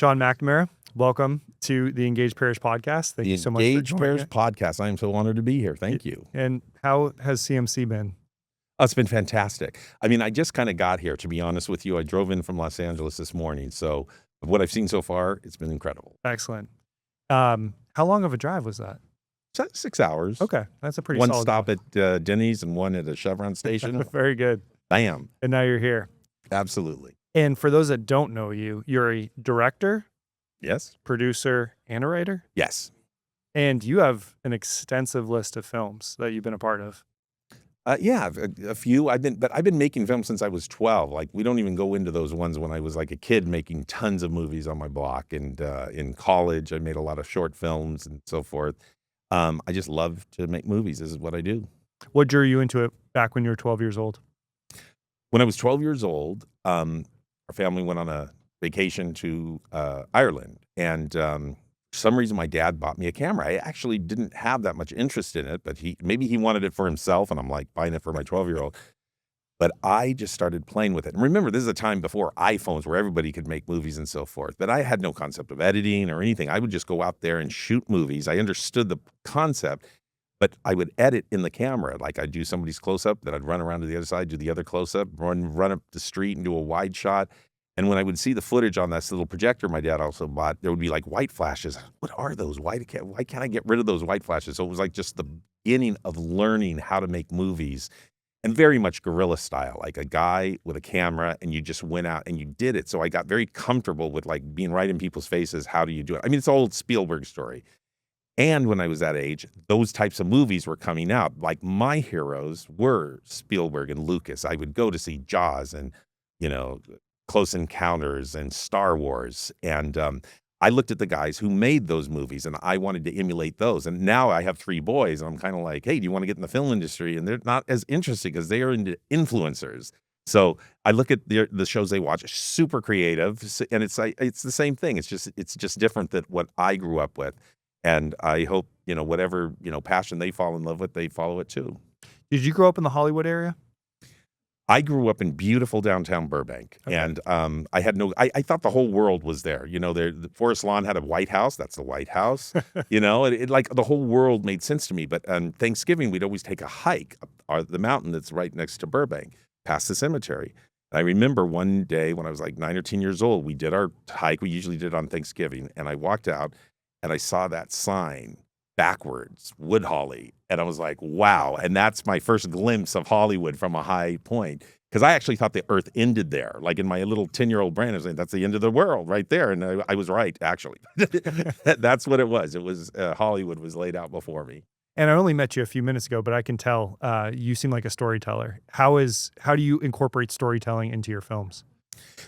Sean McNamara, welcome to the Engaged Parish Podcast. Thank you so much for Engaged joining Parish it. Podcast. I am so honored to be here. Thank you. And how has CMC been? Oh, it's been fantastic. I mean, I just kind of got here, to be honest with you. I drove in from Los Angeles this morning. So of what I've seen so far, it's been incredible. Excellent. How long of a drive was that? 6 hours. Okay, that's a pretty One solid stop drive. at Denny's and one at a Chevron station. Very good. Bam. And now you're here. Absolutely. And for those that don't know you, you're a director, Yes. producer, and a writer. Yes. And you have an extensive list of films that you've been a part of. Yeah, a few. I've been making films since I was 12. Like, we don't even go into those ones when I was like a kid making tons of movies on my block. And in college, I made a lot of short films and so forth. I just love to make movies. This is what I do. What drew you into it back when you were 12 years old? When I was 12 years old, our family went on a vacation to Ireland. And for some reason, my dad bought me a camera. I actually didn't have that much interest in it, but maybe he wanted it for himself, and I'm like buying it for my 12-year-old. But I just started playing with it. And remember, this is a time before iPhones where everybody could make movies and so forth. But I had no concept of editing or anything. I would just go out there and shoot movies. I understood the concept, but I would edit in the camera. Like, I'd do somebody's close-up, then I'd run around to the other side, do the other close-up, run up the street and do a wide shot. And when I would see the footage on this little projector my dad also bought, there would be like white flashes. What are those? Why can't I get rid of those white flashes? So it was like just the beginning of learning how to make movies, and very much guerrilla style, like a guy with a camera and you just went out and you did it. So I got very comfortable with like being right in people's faces. How do you do it? I mean, it's an old Spielberg story. And when I was that age, those types of movies were coming out. Like, my heroes were Spielberg and Lucas. I would go to see Jaws and, Close Encounters and Star Wars. And I looked at the guys who made those movies and I wanted to emulate those. And now I have 3 boys and I'm kind of like, hey, do you want to get in the film industry? And they're not as interested because they are into influencers. So I look at the shows they watch, super creative. And it's the same thing. It's just different than what I grew up with. And I hope, whatever, passion they fall in love with, they follow it too. Did you grow up in the Hollywood area? I grew up in beautiful downtown Burbank. Okay. And I thought the whole world was there. The Forest Lawn had a White House. That's the White House. It like the whole world made sense to me. But on Thanksgiving, we'd always take a hike up the mountain that's right next to Burbank, past the cemetery. And I remember one day when I was like 9 or 10 years old, we did our hike. We usually did it on Thanksgiving. And I walked out and I saw that sign backwards, Wood Holly. And I was like, wow. And that's my first glimpse of Hollywood from a high point. Because I actually thought the earth ended there. Like, in my little 10-year-old brain, I was like, that's the end of the world right there. And I was right, actually. That's what it was. It was Hollywood was laid out before me. And I only met you a few minutes ago, but I can tell you seem like a storyteller. How do you incorporate storytelling into your films?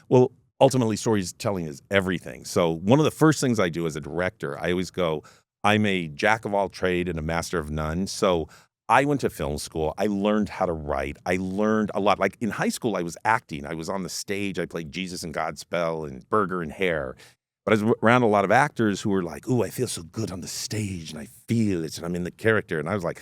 Well, ultimately, storytelling is everything. So one of the first things I do as a director, I always go, I'm a jack of all trade and a master of none. So I went to film school. I learned how to write. I learned a lot. Like, in high school, I was acting. I was on the stage. I played Jesus and Godspell and Burger and Hare. But I was around a lot of actors who were like, ooh, I feel so good on the stage and I feel it and I'm in the character. And I was like,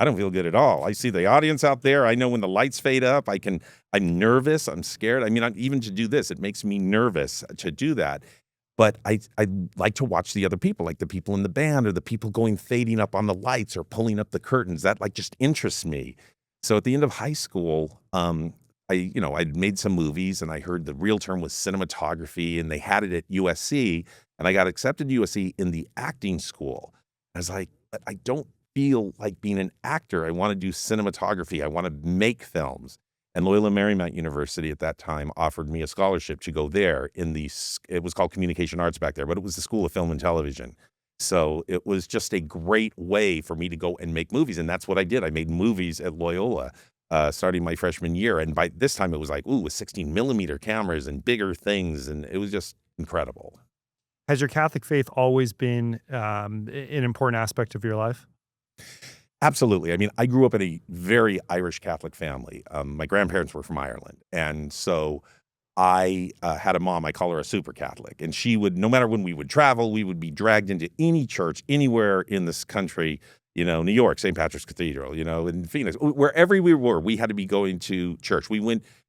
I don't feel good at all. I see the audience out there. I know when the lights fade up, I'm nervous. I'm scared. I mean, even to do this, it makes me nervous to do that. But I like to watch the other people, like the people in the band or the people fading up on the lights or pulling up the curtains. That just interests me. So at the end of high school, I'd made some movies and I heard the real term was cinematography, and they had it at USC, and I got accepted to USC in the acting school. I was like, but I don't feel like being an actor. I want to do cinematography. I want to make films. And Loyola Marymount University at that time offered me a scholarship to go there it was called Communication Arts back there, but it was the School of Film and Television. So it was just a great way for me to go and make movies. And that's what I did. I made movies at Loyola starting my freshman year. And by this time it was like, with 16 millimeter cameras and bigger things. And it was just incredible. Has your Catholic faith always been an important aspect of your life? Absolutely. I mean, I grew up in a very Irish Catholic family. My grandparents were from Ireland. And so I had a mom, I call her a super Catholic. And she would, no matter when we would travel, we would be dragged into any church anywhere in this country. New York, St. Patrick's Cathedral, in Phoenix, wherever we were, we had to be going to church.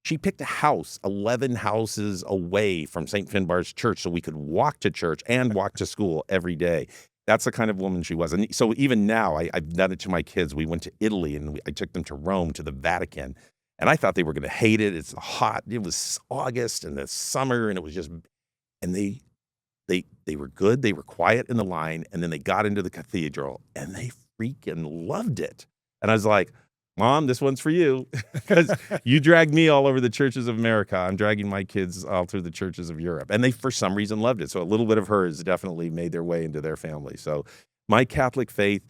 She picked a house 11 houses away from St. Finbarr's church so we could walk to church and walk to school every day. That's the kind of woman she was. And so even now, I've done it to my kids. We went to Italy and I took them to Rome, to the Vatican. And I thought they were going to hate it. It's hot. It was August and the summer, and it was just, and they were good. They were quiet in the line, and then they got into the cathedral, and they freaking loved it. And I was like, Mom, this one's for you, because you dragged me all over the churches of America. I'm dragging my kids all through the churches of Europe. And they, for some reason, loved it. So a little bit of hers definitely made their way into their family. So my Catholic faith,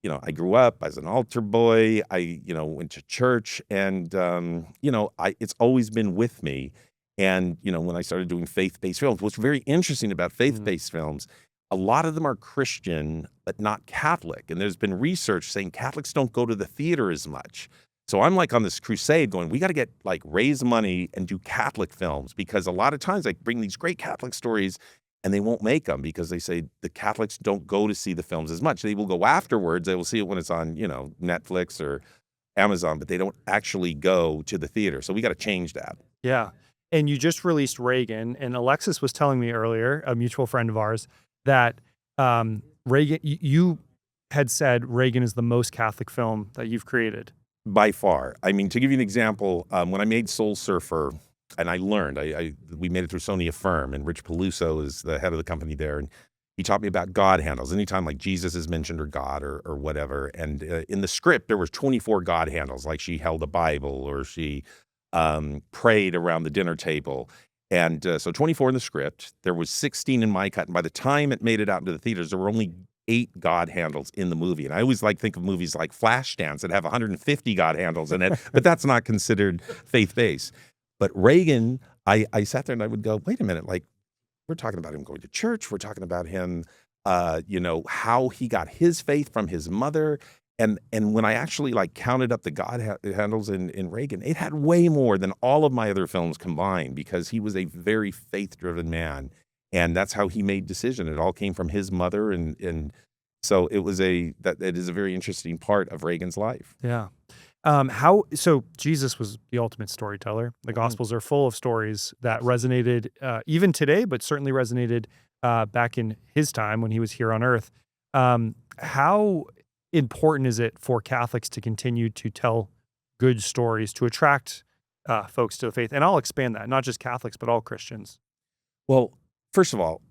I grew up as an altar boy. I, went to church, and, it's always been with me. And, when I started doing faith-based films, what's very interesting about faith-based films, a lot of them are Christian, but not Catholic. And there's been research saying Catholics don't go to the theater as much. So I'm like on this crusade going, we got to raise money and do Catholic films, because a lot of times I bring these great Catholic stories and they won't make them because they say the Catholics don't go to see the films as much. They will go afterwards. They will see it when it's on, Netflix or Amazon, but they don't actually go to the theater. So we got to change that. Yeah. And you just released Reagan, and Alexis was telling me earlier, a mutual friend of ours, that Reagan, you had said Reagan is the most Catholic film that you've created. By far. I mean, to give you an example, when I made Soul Surfer, and I learned, we made it through Sony Affirm, and Rich Peluso is the head of the company there, and he taught me about God handles. Anytime Jesus is mentioned, or God, or whatever, and in the script there was 24 God handles, like she held a Bible, or she prayed around the dinner table. And so 24 in the script. There was 16 in my cut. And by the time it made it out into the theaters, there were only 8 God handles in the movie. And I always think of movies like Flashdance that have 150 God handles in it, but that's not considered faith-based. But Reagan, I sat there and I would go, wait a minute, we're talking about him going to church. We're talking about him, how he got his faith from his mother. And when I actually counted up the God handles in Reagan, it had way more than all of my other films combined, because he was a very faith-driven man, and that's how he made decision. It all came from his mother, and so it is a very interesting part of Reagan's life. Yeah. So Jesus was the ultimate storyteller. The Gospels are full of stories that resonated even today, but certainly resonated back in his time when he was here on earth. How important is it for Catholics to continue to tell good stories to attract folks to the faith? And I'll expand that, not just Catholics, but all Christians. Well, first of all,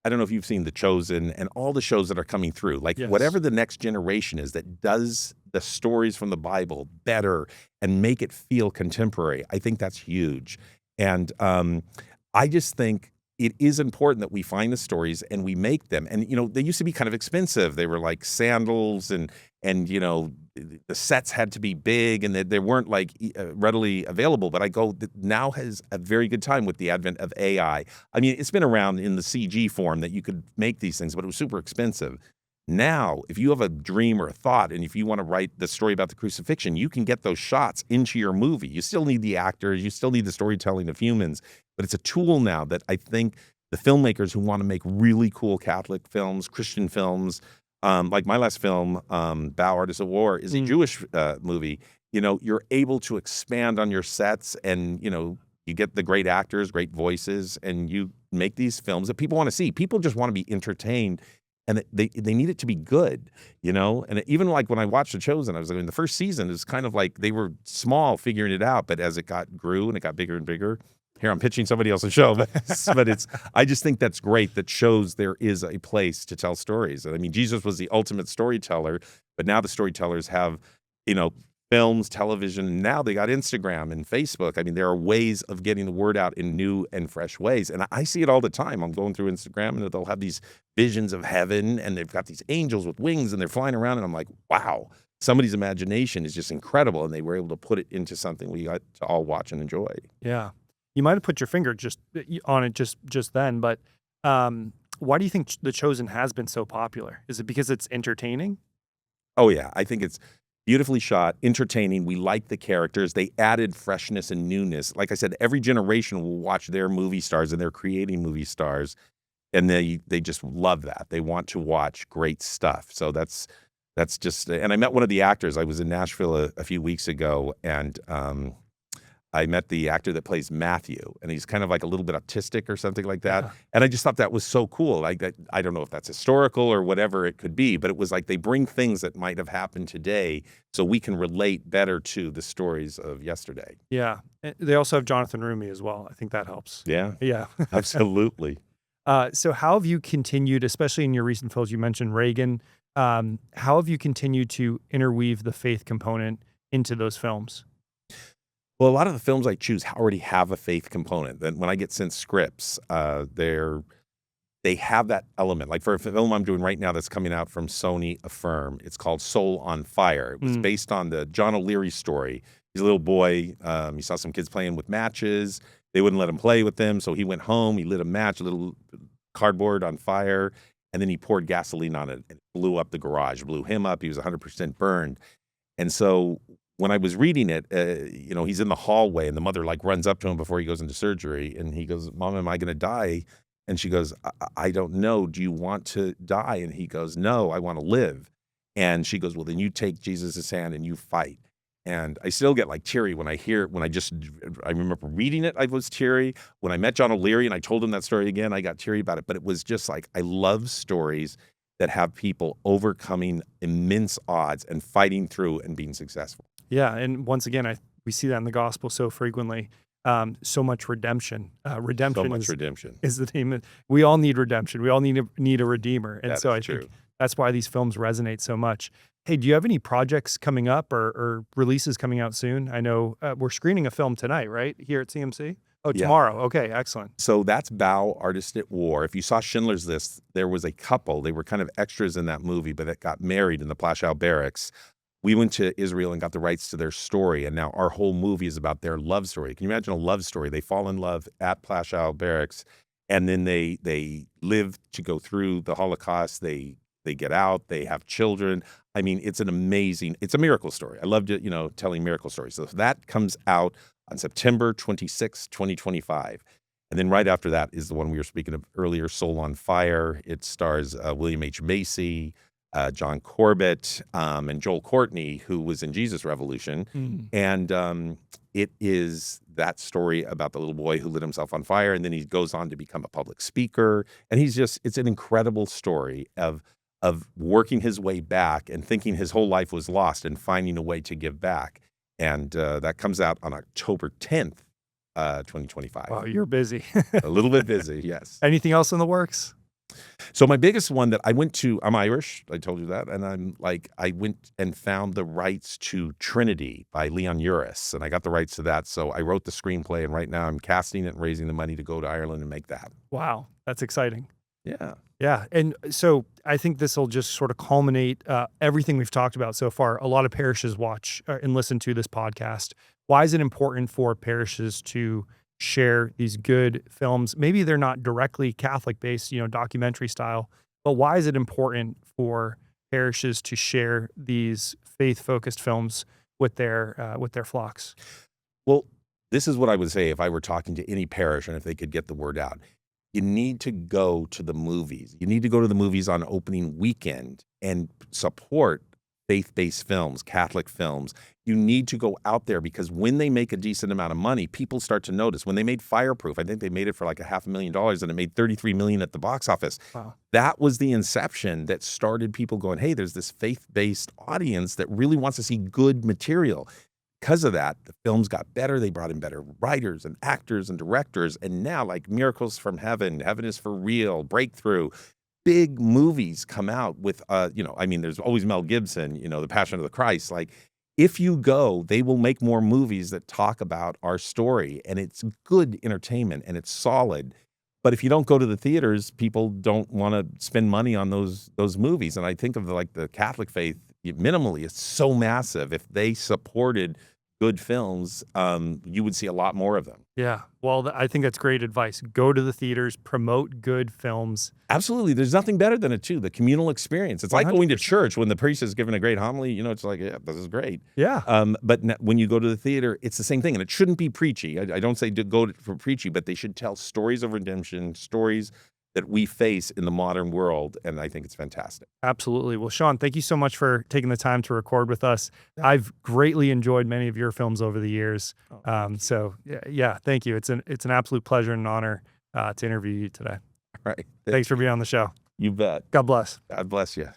I don't know if you've seen The Chosen and all the shows that are coming through. Yes. Whatever the next generation is that does the stories from the Bible better and make it feel contemporary, I think that's huge. And I just think it is important that we find the stories and we make them. And, they used to be kind of expensive. They were like sandals, and the sets had to be big, and they weren't readily available. But I go, now has a very good time with the advent of AI. I mean, it's been around in the CG form that you could make these things, but it was super expensive. Now, if you have a dream or a thought, and if you want to write the story about the crucifixion, you can get those shots into your movie. You still need the actors, you still need the storytelling of humans, but it's a tool now that I think the filmmakers who want to make really cool Catholic films, Christian films, like my last film, Bow Artists of War, is a Jewish movie. You're able to expand on your sets, and you get the great actors, great voices, and you make these films that people want to see. People just want to be entertained. And they need it to be good, And even when I watched The Chosen, I was in the first season, it was kind of like they were small figuring it out, but as it grew and it got bigger and bigger, here I'm pitching somebody else's show, but I just think that's great. That shows there is a place to tell stories. I mean, Jesus was the ultimate storyteller, but now the storytellers have, films, television, and now they got Instagram and Facebook. I mean, there are ways of getting the word out in new and fresh ways. And I see it all the time. I'm going through Instagram, and they'll have these visions of heaven, and they've got these angels with wings, and they're flying around, and I'm like, wow, somebody's imagination is just incredible, and they were able to put it into something we got to all watch and enjoy. Yeah. You might have put your finger on it just then, but why do you think The Chosen has been so popular? Is it because it's entertaining? Oh, yeah. I think it's beautifully shot, entertaining. We like the characters. They added freshness and newness. Like I said, every generation will watch their movie stars, and they're creating movie stars, and they just love that. They want to watch great stuff. So that's That's just, and I met one of the actors. I was in Nashville a few weeks ago, and I met the actor that plays Matthew, and he's kind of like a little bit autistic or something like that. Yeah. And I just thought that was so cool. Like that, I don't know if that's historical or whatever it could be, but it was like they bring things that might have happened today so we can relate better to the stories of yesterday. Yeah. They also have Jonathan Rumi as well. I think that helps. Yeah, Yeah. absolutely. So how have you continued, especially in your recent films, you mentioned Reagan, how have you continued to interweave the faith component into those films? Well, a lot of the films I choose already have a faith component. Then when I get sent scripts, they have that element. Like for a film I'm doing right now that's coming out from Sony Affirm, it's called Soul on Fire. It was based on the John O'Leary story. He's a little boy. He saw some kids playing with matches. They wouldn't let him play with them, so he went home. He lit a match, a little cardboard on fire, and then he poured gasoline on it and it blew up the garage, blew him up. He was 100% burned. And so when I was reading it, he's in the hallway and the mother like runs up to him before he goes into surgery. And he goes, "Mom, am I going to die?" And she goes, I don't know. Do you want to die? And he goes, "No, I want to live." And she goes, "Well, then you take Jesus' hand and you fight." And I still get like teary when I remember reading it, I was teary. When I met John O'Leary and I told him that story again, I got teary about it. But it was just like, I love stories that have people overcoming immense odds and fighting through and being successful. Yeah, and once again, we see that in the gospel so frequently. So much redemption. Redemption is the theme. We all need redemption. We all need a redeemer, and so I think that's why these films resonate so much. Hey, do you have any projects coming up or releases coming out soon? I know we're screening a film tonight, right, here at CMC? Oh, Yeah. tomorrow. Okay, excellent. So that's Bow, Artist at War. If you saw Schindler's List, there was a couple. They were kind of extras in that movie, but that got married in the Plaszow barracks. We went to Israel and got the rights to their story, and now our whole movie is about their love story. Can you imagine a love story? They fall in love at Plaszow barracks, and then they live to go through the Holocaust. They get out. They have children. I mean, it's a miracle story. I loved it, telling miracle stories. So that comes out on September 26, 2025. And then right after that is the one we were speaking of earlier, Soul on Fire. It stars William H. Macy, John Corbett, and Joel Courtney, who was in Jesus Revolution. And it is that story about the little boy who lit himself on fire, and then he goes on to become a public speaker. And it's an incredible story of working his way back and thinking his whole life was lost and finding a way to give back. And that comes out on October 10th, 2025. Wow, you're busy. A little bit busy, yes. Anything else in the works? So my biggest one that I went to, I'm Irish, I told you that, and I went and found the rights to Trinity by Leon Uris, and I got the rights to that, so I wrote the screenplay, and right now I'm casting it and raising the money to go to Ireland and make that. Wow, that's exciting. Yeah. Yeah, and so I think this will just sort of culminate everything we've talked about so far. A lot of parishes watch and listen to this podcast. Why is it important for parishes to share these good films? Maybe they're not directly Catholic-based, documentary style, but why is it important for parishes to share these faith-focused films with their flocks? Well, this is what I would say if I were talking to any parish and if they could get the word out. You need to go to the movies. You need to go to the movies on opening weekend and support faith-based films, Catholic films. You need to go out there because when they make a decent amount of money, people start to notice. When they made Fireproof, I think they made it for like $500,000 and it made $33 million at the box office. Wow. That was the inception that started people going, hey, there's this faith-based audience that really wants to see good material. Because of that, the films got better. They brought in better writers and actors and directors. And now, like Miracles from Heaven, Heaven is for Real, Breakthrough, big movies come out with, there's always Mel Gibson, The Passion of the Christ. Like, if you go, they will make more movies that talk about our story. And it's good entertainment and it's solid. But if you don't go to the theaters, people don't want to spend money on those movies. And I think of the Catholic faith, minimally, it's so massive. If they supported good films, you would see a lot more of them. Yeah. Well, I think that's great advice. Go to the theaters, promote good films. Absolutely. There's nothing better than it, too. The communal experience. It's like 100%. going to church when the priest is giving a great homily. It's like, yeah, this is great. Yeah. But when you go to the theater, it's the same thing. And it shouldn't be preachy. I don't say to go for preachy, but they should tell stories of redemption, stories that we face in the modern world, and I think it's fantastic. Absolutely. Well, Sean, thank you so much for taking the time to record with us. I've greatly enjoyed many of your films over the years. So yeah, thank you. It's an absolute pleasure and an honor to interview you today. All right. Thanks for being on the show. You bet. God bless. God bless you.